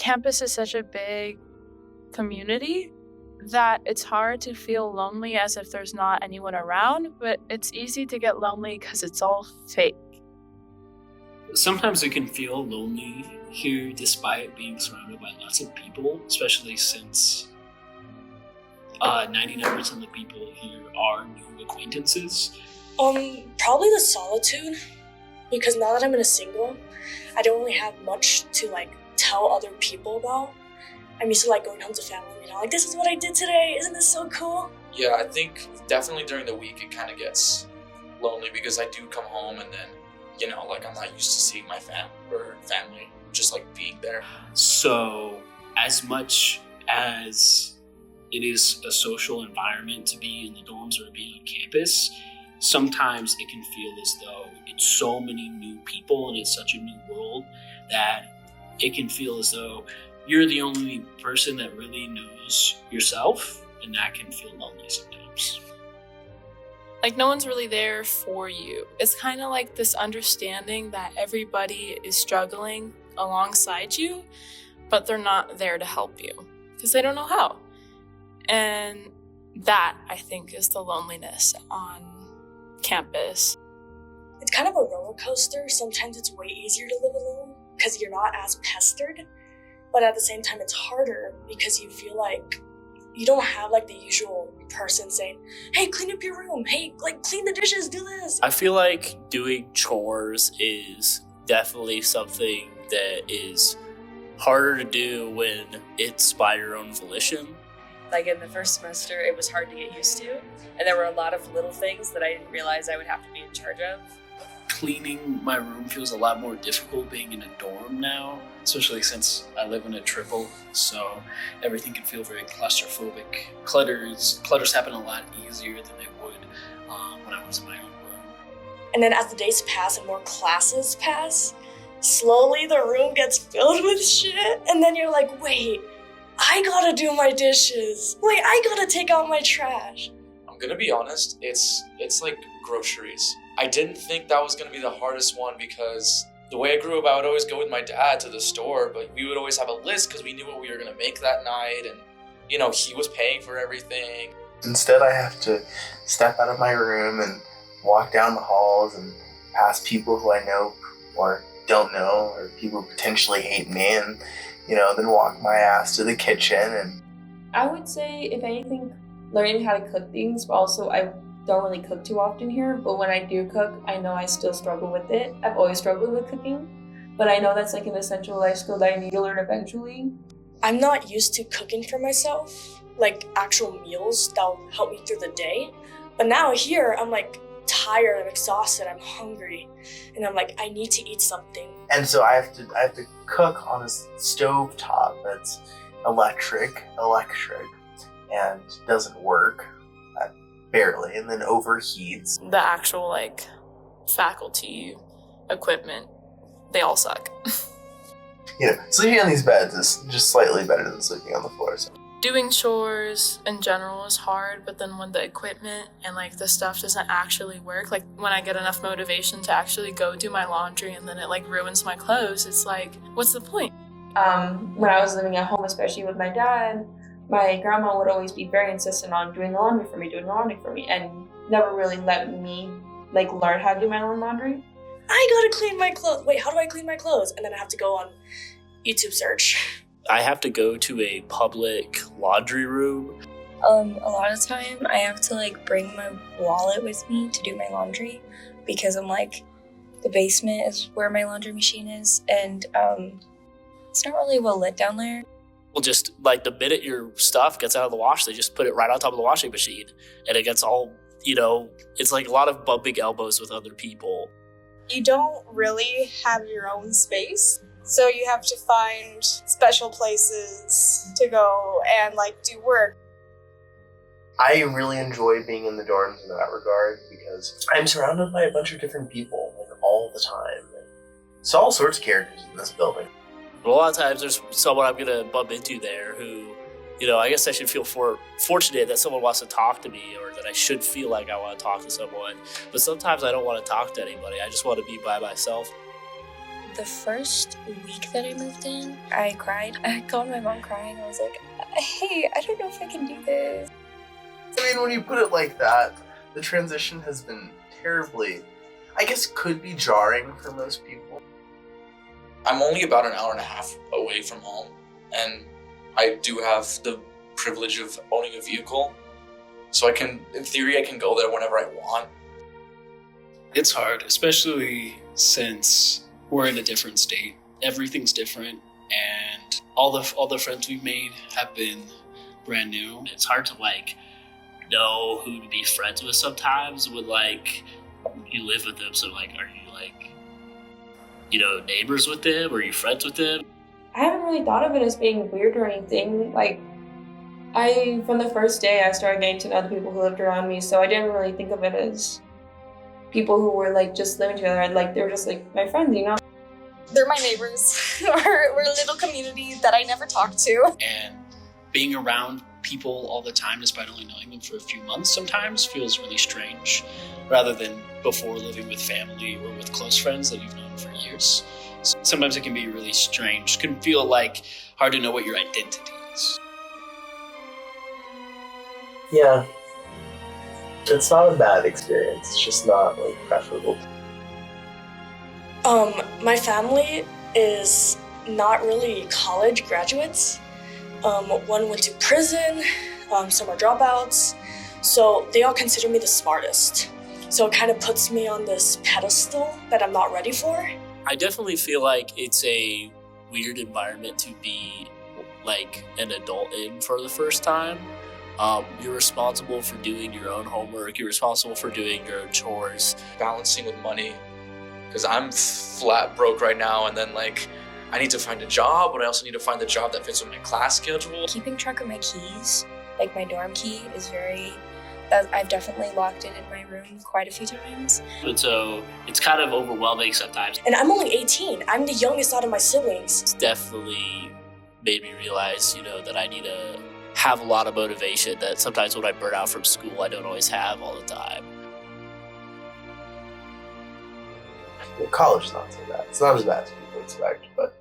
campus is such a big community that it's hard to feel lonely as if there's not anyone around, but it's easy to get lonely because it's all fake. Sometimes it can feel lonely here despite being surrounded by lots of people, especially since 99% of the people here are new acquaintances. Probably the solitude, because now that I'm in a single, I don't really have much to tell other people about. I'm used to going home to family, this is what I did today, isn't this so cool? Yeah, I think definitely during the week it kind of gets lonely because I do come home and then, I'm not used to seeing my family, just being there. So as much as it is a social environment to be in the dorms or to be on campus, sometimes it can feel as though it's so many new people and it's such a new world that it can feel as though you're the only person that really knows yourself, and that can feel lonely sometimes. No one's really there for you. It's kind of like this understanding that everybody is struggling alongside you, but they're not there to help you because they don't know how. And that, I think, is the loneliness on campus. It's kind of a roller coaster. Sometimes it's way easier to live alone because you're not as pestered. But at the same time, it's harder because you feel like you don't have the usual person saying, hey, clean up your room. Hey, clean the dishes, do this. I feel like doing chores is definitely something that is harder to do when it's by your own volition. In the first semester, it was hard to get used to. And there were a lot of little things that I didn't realize I would have to be in charge of. Cleaning my room feels a lot more difficult being in a dorm now, especially since I live in a triple, so everything can feel very claustrophobic. Clutters happen a lot easier than they would when I was in my own room. And then as the days pass and more classes pass, slowly the room gets filled with shit, and then you're like, wait, I gotta do my dishes. Wait, I gotta take out my trash. I'm gonna be honest, it's like groceries. I didn't think that was gonna be the hardest one because the way I grew up, I would always go with my dad to the store, but we would always have a list because we knew what we were gonna make that night, and he was paying for everything. Instead, I have to step out of my room and walk down the halls and past people who I know or don't know, or people who potentially hate me, and then walk my ass to the kitchen. And I would say, if anything, learning how to cook things, but also I don't really cook too often here, but when I do cook, I know I still struggle with it. I've always struggled with cooking, but I know that's an essential life skill that I need to learn eventually. I'm not used to cooking for myself, actual meals that'll help me through the day. But now here, I'm tired, I'm exhausted, I'm hungry, and I'm I need to eat something. And so I have to cook on a stove top that's electric, and doesn't work. Barely, and then overheats. The actual faculty equipment, they all suck. Sleeping on these beds is just slightly better than sleeping on the floor. So. Doing chores in general is hard, but then when the equipment and the stuff doesn't actually work, when I get enough motivation to actually go do my laundry and then it ruins my clothes, it's what's the point? When I was living at home, especially with my dad, my grandma would always be very insistent on doing the laundry for me, and never really let me learn how to do my own laundry. I gotta clean my clothes. Wait, how do I clean my clothes? And then I have to go on YouTube search. I have to go to a public laundry room. A lot of time I have to bring my wallet with me to do my laundry because I'm the basement is where my laundry machine is, and it's not really well lit down there. Well, just the minute your stuff gets out of the wash, they just put it right on top of the washing machine, and it gets all, it's a lot of bumping elbows with other people. You don't really have your own space, so you have to find special places to go and do work. I really enjoy being in the dorms in that regard because I'm surrounded by a bunch of different people all the time. It's all sorts of characters in this building. But a lot of times there's someone I'm going to bump into there who, I guess I should feel fortunate that someone wants to talk to me, or that I should feel like I want to talk to someone. But sometimes I don't want to talk to anybody. I just want to be by myself. the first week that I moved in, I cried. I called my mom crying. I was like, hey, I don't know if I can do this. I mean, when you put it like that, the transition has been terribly, I guess, could be jarring for most people. I'm only about an hour and a half away from home, and I do have the privilege of owning a vehicle. So I can, in theory, I can go there whenever I want. It's hard, especially since we're in a different state. Everything's different, and all the friends we've made have been brand new. It's hard to like know who to be friends with sometimes when like you live with them. So like, are you like, you know, neighbors with them? Are you friends with them? I haven't really thought of it as being weird or anything. Like, from the first day, I started getting to know the people who lived around me, so I didn't really think of it as people who were like just living together. Like, they were just like my friends, you know? They're my neighbors. We're a little community that I never talked to. And being around people all the time, despite only knowing them for a few months, sometimes feels really strange, rather than before living with family or with close friends that you've known for years. So sometimes it can be really strange. It can feel like hard to know what your identity is. Yeah. It's not a bad experience. It's just not, like, preferable. My family is not really college graduates. One went to prison, some are dropouts, so they all consider me the smartest. So it kind of puts me on this pedestal that I'm not ready for. I definitely feel like it's a weird environment to be like an adult in for the first time. You're responsible for doing your own homework. You're responsible for doing your own chores. Balancing with money, because I'm flat broke right now, and then like I need to find a job, but I also need to find the job that fits with my class schedule. Keeping track of my keys, like my dorm key, is I've definitely locked it in my room quite a few times. And so it's kind of overwhelming sometimes. And I'm only 18. I'm the youngest out of my siblings. It's definitely made me realize, you know, that I need to have a lot of motivation that sometimes when I burn out from school, I don't always have all the time. Well, college is not so bad. It's not as bad as people expect, but